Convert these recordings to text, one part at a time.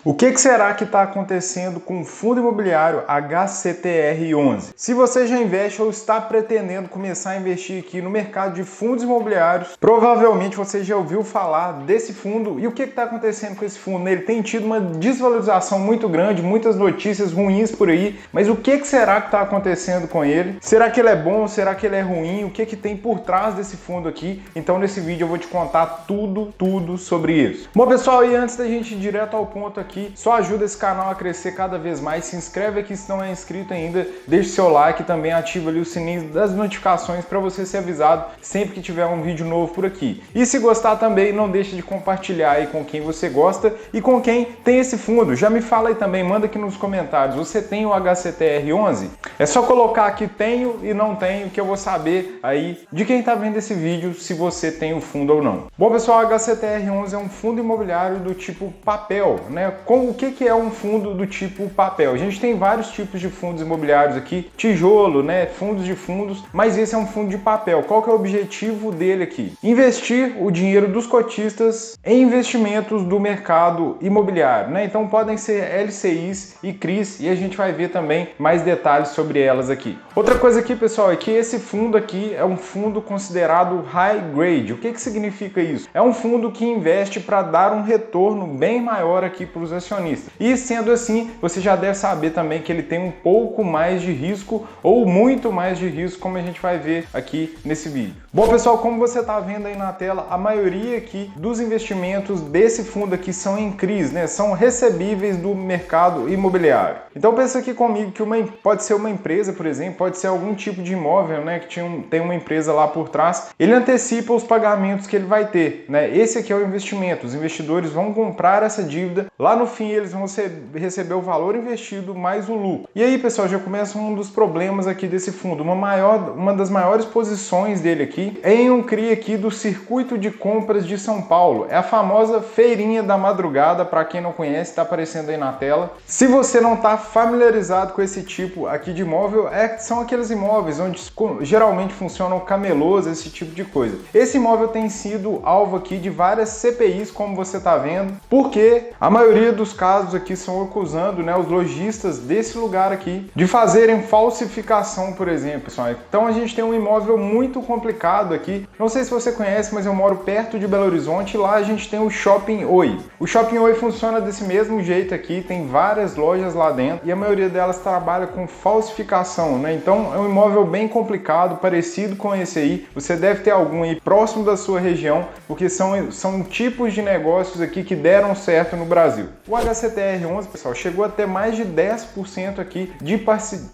O que será que está acontecendo com o fundo imobiliário HCTR11? Se você já investe ou está pretendendo começar a investir aqui no mercado de fundos imobiliários, provavelmente você já ouviu falar desse fundo. E o que está acontecendo com esse fundo? Ele tem tido uma desvalorização muito grande, muitas notícias ruins por aí, mas o que será que está acontecendo com ele? Será que ele é bom? Será que ele é ruim? O que tem por trás desse fundo aqui? Então nesse vídeo eu vou te contar tudo sobre isso. Bom pessoal, e antes da gente ir direto ao ponto aqui, só ajuda esse canal a crescer cada vez mais. Se inscreve aqui se não é inscrito ainda, deixe seu like e também ativa ali o sininho das notificações para você ser avisado sempre que tiver um vídeo novo por aqui. E se gostar também, não deixe de compartilhar aí com quem você gosta e com quem tem esse fundo. Já me fala aí também, manda aqui nos comentários, você tem o HCTR11? É só colocar aqui tenho e não tenho, que eu vou saber aí de quem está vendo esse vídeo se você tem o fundo ou não. Bom pessoal, o HCTR11 é um fundo imobiliário do tipo papel, né? O que é um fundo do tipo papel? A gente tem vários tipos de fundos imobiliários aqui, tijolo, né? Fundos de fundos, mas esse é um fundo de papel. Qual que é o objetivo dele aqui? Investir o dinheiro dos cotistas em investimentos do mercado imobiliário, né? Então podem ser LCIs e CRIs e a gente vai ver também mais detalhes sobre elas aqui. Outra coisa aqui, pessoal, é que esse fundo aqui é um fundo considerado high grade. O que significa isso? É um fundo que investe para dar um retorno bem maior aqui para os acionistas. E sendo assim, você já deve saber também que ele tem um pouco mais de risco ou muito mais de risco, como a gente vai ver aqui nesse vídeo. Bom pessoal, como você está vendo aí na tela, a maioria aqui dos investimentos desse fundo aqui são em CRIs, né? São recebíveis do mercado imobiliário. Então pensa aqui comigo que pode ser uma empresa, por exemplo, pode ser algum tipo de imóvel, né? Que tem uma empresa lá por trás. Ele antecipa os pagamentos que ele vai ter, né? Esse aqui é o investimento. Os investidores vão comprar essa dívida, lá no fim eles vão receber o valor investido mais o lucro. E aí, pessoal, já começa um dos problemas aqui desse fundo. Uma das maiores posições dele aqui é em um CRI aqui do Circuito de Compras de São Paulo. É a famosa feirinha da madrugada, para quem não conhece, está aparecendo aí na tela. Se você não está familiarizado com esse tipo aqui de imóvel, são aqueles imóveis onde geralmente funcionam camelôs, esse tipo de coisa. Esse imóvel tem sido alvo aqui de várias CPIs, como você está vendo, porque a maioria dos casos aqui são acusando, né, os lojistas desse lugar aqui de fazerem falsificação, por exemplo, pessoal. Então a gente tem um imóvel muito complicado aqui. Não sei se você conhece, mas eu moro perto de Belo Horizonte e lá a gente tem o Shopping Oi. O Shopping Oi funciona desse mesmo jeito aqui, tem várias lojas lá dentro e a maioria delas trabalha com falsificação, né? Então é um imóvel bem complicado, parecido com esse aí. Você deve ter algum aí próximo da sua região, porque são tipos de negócios aqui que deram certo no Brasil. O HCTR11, pessoal, chegou a ter mais de 10% aqui de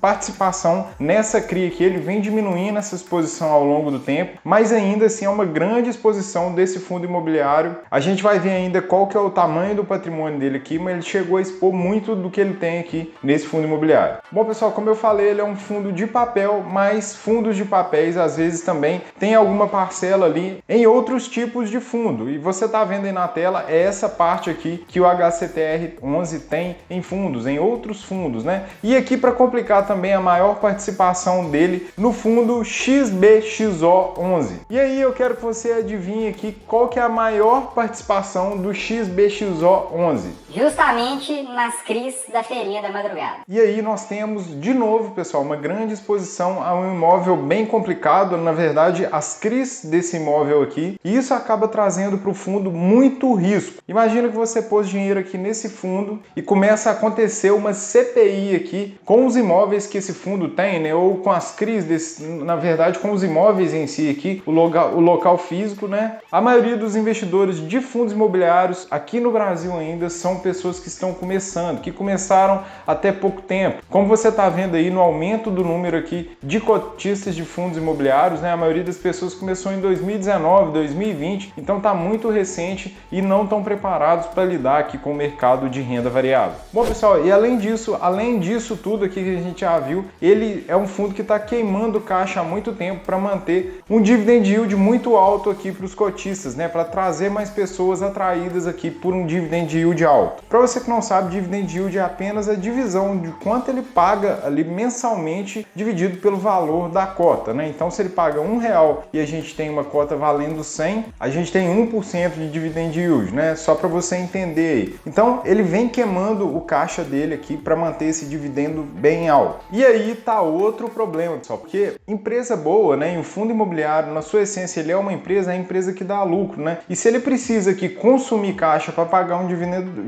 participação nessa CRI aqui. Ele vem diminuindo essa exposição ao longo do tempo, mas ainda assim é uma grande exposição desse fundo imobiliário. A gente vai ver ainda qual que é o tamanho do patrimônio dele aqui, mas ele chegou a expor muito do que ele tem aqui nesse fundo imobiliário. Bom, pessoal, como eu falei, ele é um fundo de papel, mas fundos de papéis às vezes também tem alguma parcela ali em outros tipos de fundo. E você está vendo aí na tela, é essa parte aqui que o HCTR11 tem em fundos, em outros fundos, né? E aqui, para complicar também, a maior participação dele no fundo XBXO11. E aí eu quero que você adivinhe aqui qual que é a maior participação do XBXO11. Justamente nas CRIs da feirinha da madrugada. E aí nós temos, de novo, pessoal, uma grande exposição a um imóvel bem complicado, na verdade, as CRIs desse imóvel aqui, e isso acaba trazendo para o fundo muito risco. Imagina que você pôs dinheiro aqui nesse fundo e começa a acontecer uma CPI aqui com os imóveis que esse fundo tem, né? Ou com as CRIs, na verdade, com os imóveis em si aqui, o local físico, né? A maioria dos investidores de fundos imobiliários aqui no Brasil ainda são pessoas que estão começando, que começaram até pouco tempo. Como você está vendo aí no aumento do número aqui de cotistas de fundos imobiliários, né? A maioria das pessoas começou em 2019, 2020, então está muito recente e não estão preparados para lidar aqui com o mercado de renda variável. Bom, pessoal, e além disso tudo aqui que a gente já viu, ele é um fundo que está queimando caixa há muito tempo para manter um dividend yield muito alto aqui para os cotistas, né? Para trazer mais pessoas atraídas aqui por um dividend yield alto. Para você que não sabe, dividend yield é apenas a divisão de quanto ele paga ali mensalmente dividido pelo valor da cota, né? Então, se ele paga R$1 e a gente tem uma cota valendo 100, a gente tem 1% de dividend yield, né? Só para você entender aí. Então, Então ele vem queimando o caixa dele aqui para manter esse dividendo bem alto. E aí tá outro problema, pessoal, porque empresa boa, né, e o fundo imobiliário, na sua essência, ele é uma empresa, é a empresa que dá lucro, né? E se ele precisa aqui consumir caixa para pagar um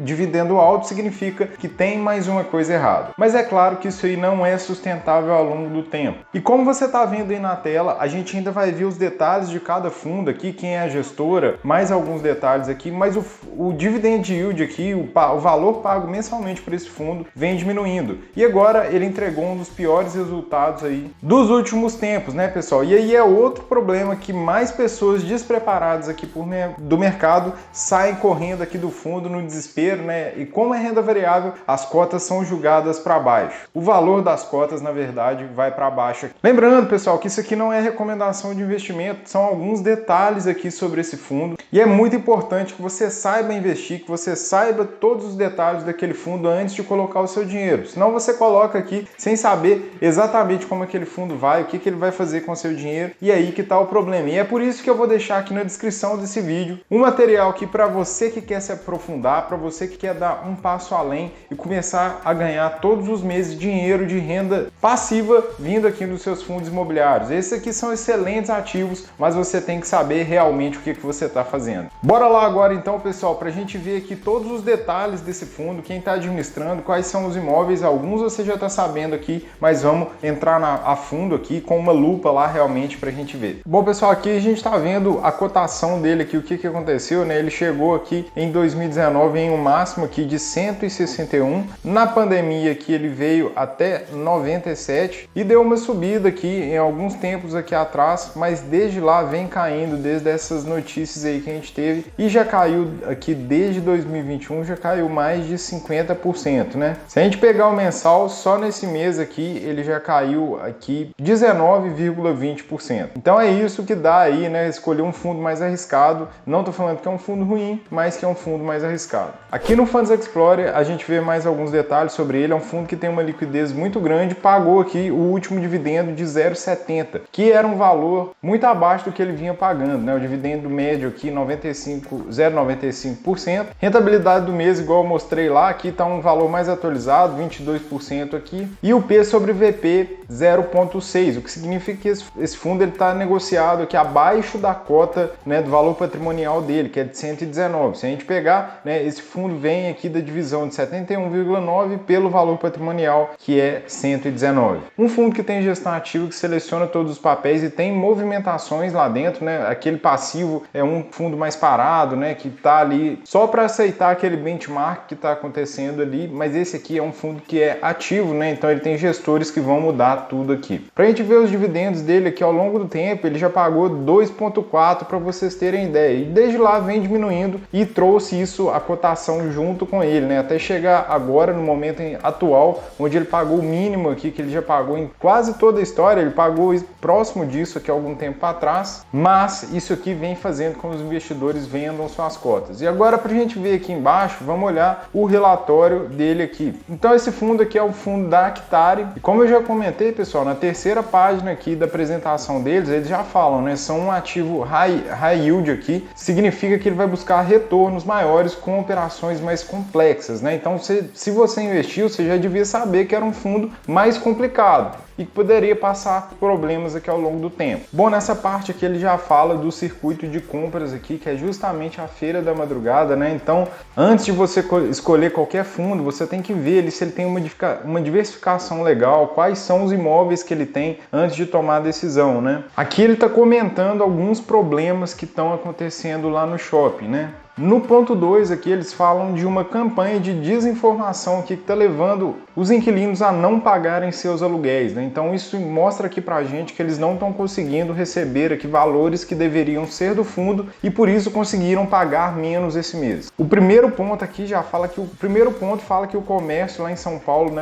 dividendo alto, significa que tem mais uma coisa errada. Mas é claro que isso aí não é sustentável ao longo do tempo. E como você está vendo aí na tela, a gente ainda vai ver os detalhes de cada fundo aqui, quem é a gestora, mais alguns detalhes aqui, mas o dividend yield aqui, o valor pago mensalmente por esse fundo vem diminuindo. E agora ele entregou um dos piores resultados aí dos últimos tempos, né, pessoal? E aí é outro problema que mais pessoas despreparadas aqui do mercado saem correndo aqui do fundo no desespero, né? E como é renda variável, as cotas são julgadas para baixo. O valor das cotas, na verdade, vai para baixo. Lembrando, pessoal, que isso aqui não é recomendação de investimento, são alguns detalhes aqui sobre esse fundo. E é muito importante que você saiba investir, que você saiba todos os detalhes daquele fundo antes de colocar o seu dinheiro. Senão você coloca aqui sem saber exatamente como aquele fundo vai, o que ele vai fazer com o seu dinheiro, e aí que tá o problema. E é por isso que eu vou deixar aqui na descrição desse vídeo um material aqui para você que quer se aprofundar, para você que quer dar um passo além e começar a ganhar todos os meses dinheiro de renda passiva vindo aqui dos seus fundos imobiliários. Esses aqui são excelentes ativos, mas você tem que saber realmente o que você está fazendo. Bora lá agora então, pessoal, para a gente ver aqui todos os detalhes desse fundo, quem está administrando, quais são os imóveis, alguns você já está sabendo aqui, mas vamos entrar a fundo aqui com uma lupa lá realmente para a gente ver. Bom, pessoal, aqui a gente está vendo a cotação dele aqui, o que aconteceu, né? Ele chegou aqui em 2019 em um máximo aqui de 161, na pandemia aqui ele veio até 97 e deu uma subida aqui em alguns tempos aqui atrás, mas desde lá vem caindo, desde essas notícias aí que a gente teve, e já caiu aqui desde 2021, já caiu mais de 50%, né? Se a gente pegar o mensal, só nesse mês aqui ele já caiu aqui 19,20%. Então é isso que dá aí, né, escolher um fundo mais arriscado. Não tô falando que é um fundo ruim, mas que é um fundo mais arriscado. Aqui no Funds Explorer a gente vê mais alguns detalhes sobre ele. É um fundo que tem uma liquidez muito grande, pagou aqui o último dividendo de 0,70, que era um valor muito abaixo do que ele vinha pagando, né? O dividendo médio aqui 0,95%. Rentabilidade do mês, igual eu mostrei lá, aqui está um valor mais atualizado, 22% aqui. E o P sobre VP 0,6, o que significa que esse fundo está negociado aqui abaixo da cota, né, do valor patrimonial dele, que é de 119. Se a gente pegar, né, esse fundo vem aqui da divisão de 71,9 pelo valor patrimonial, que é 119. Um fundo que tem gestão ativa, que seleciona todos os papéis e tem movimentações lá dentro, né? Aquele passivo é um fundo mais parado, né, que está ali só para aceitar aquele benchmark que está acontecendo ali, mas esse aqui é um fundo que é ativo, né? Então ele tem gestores que vão mudar tudo aqui. Para a gente ver os dividendos dele aqui ao longo do tempo, ele já pagou 2,4 para vocês terem ideia. E desde lá vem diminuindo e trouxe isso, a cotação junto com ele, né? Até chegar agora no momento atual, onde ele pagou o mínimo aqui, que ele já pagou em quase toda a história, ele pagou próximo disso aqui algum tempo atrás, mas isso aqui vem fazendo com que os investidores vendam suas cotas. E agora, para a gente ver aqui embaixo, vamos olhar o relatório dele aqui. Então esse fundo aqui é o fundo da Actare, e como eu já comentei, pessoal, na terceira página aqui da apresentação deles, eles já falam, né, são um ativo high yield aqui, significa que ele vai buscar retornos maiores com operações mais complexas, né? Então se você investiu, você já devia saber que era um fundo mais complicado e que poderia passar problemas aqui ao longo do tempo. Bom, nessa parte aqui ele já fala do circuito de compras aqui, que é justamente a feira da madrugada, né? Então, antes de você escolher qualquer fundo, você tem que ver se ele tem uma diversificação legal, quais são os imóveis que ele tem antes de tomar a decisão, né? Aqui ele está comentando alguns problemas que estão acontecendo lá no shopping, né? No ponto 2 aqui eles falam de uma campanha de desinformação aqui que está levando os inquilinos a não pagarem seus aluguéis, né? Então isso mostra aqui pra gente que eles não estão conseguindo receber aqui valores que deveriam ser do fundo e por isso conseguiram pagar menos esse mês. O primeiro ponto aqui já fala que o comércio lá em São Paulo, né,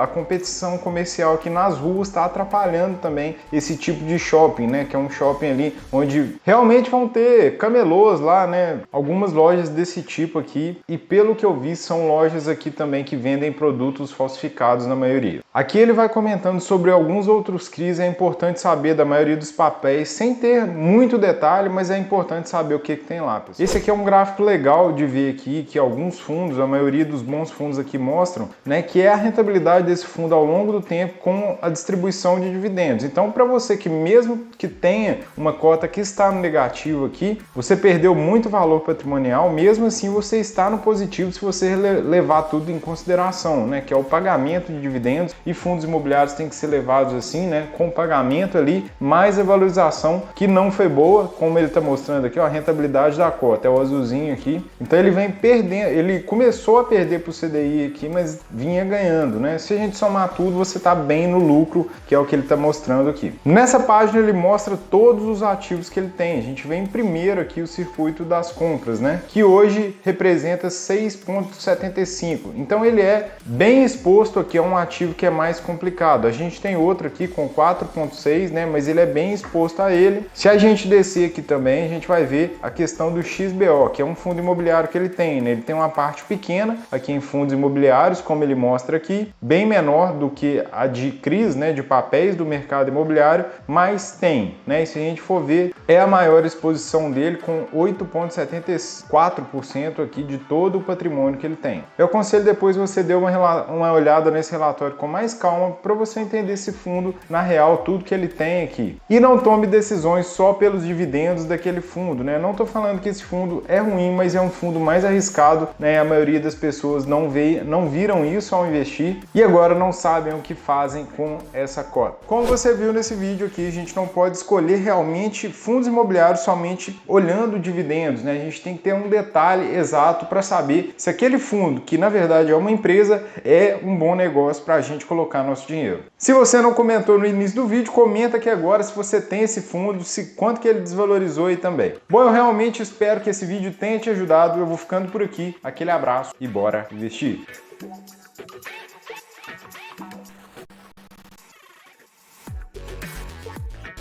a competição comercial aqui nas ruas está atrapalhando também esse tipo de shopping, né, que é um shopping ali onde realmente vão ter camelôs lá, né, algumas algumas lojas desse tipo aqui e pelo que eu vi são lojas aqui também que vendem produtos falsificados na maioria. Aqui ele vai comentando sobre alguns outros CRIs, é importante saber da maioria dos papéis, sem ter muito detalhe, mas é importante saber o que tem lá, pessoal. Esse aqui é um gráfico legal de ver aqui, que alguns fundos, a maioria dos bons fundos aqui mostram, né, que é a rentabilidade desse fundo ao longo do tempo com a distribuição de dividendos. Então, para você que mesmo que tenha uma cota que está no negativo aqui, você perdeu muito valor patrimonial, mesmo assim você está no positivo se você levar tudo em consideração, né, que é o pagamento de dividendos, e fundos imobiliários têm que ser levados assim, né, com o pagamento ali, mais a valorização que não foi boa, como ele está mostrando aqui, ó, a rentabilidade da cota, é o azulzinho aqui. Então ele vem perdendo, ele começou a perder para o CDI aqui, mas vinha ganhando, né? Se a gente somar tudo, você está bem no lucro, que é o que ele está mostrando aqui. Nessa página ele mostra todos os ativos que ele tem. A gente vê em primeiro aqui o circuito das compras, né, que hoje representa 6,75. Então ele é bem exposto aqui a um ativo que é mais complicado. A gente tem outro aqui com 4,6, né, mas ele é bem exposto a ele. Se a gente descer aqui também, a gente vai ver a questão do XBO, que é um fundo imobiliário que ele tem, né? Ele tem uma parte pequena aqui em fundos imobiliários, como ele mostra aqui, bem menor do que a de CRIs, né, de papéis do mercado imobiliário, mas tem, né? E se a gente for ver, é a maior exposição dele com 8,74% aqui de todo o patrimônio que ele tem. Eu aconselho depois você dar uma olhada nesse relatório com mais calma para você entender esse fundo na real, tudo que ele tem aqui. E não tome decisões só pelos dividendos daquele fundo, né? Não estou falando que esse fundo é ruim, mas é um fundo mais arriscado, né? A maioria das pessoas não viram isso ao investir e agora não sabem o que fazem com essa cota. Como você viu nesse vídeo aqui, a gente não pode escolher realmente fundos imobiliários somente olhando dividendos, né? A gente tem que ter um detalhe exato para saber se aquele fundo, que na verdade é uma empresa, é um bom negócio para a gente colocar nosso dinheiro. Se você não comentou no início do vídeo, comenta aqui agora se você tem esse fundo, quanto que ele desvalorizou aí também. Bom, eu realmente espero que esse vídeo tenha te ajudado. Eu vou ficando por aqui. Aquele abraço e bora investir!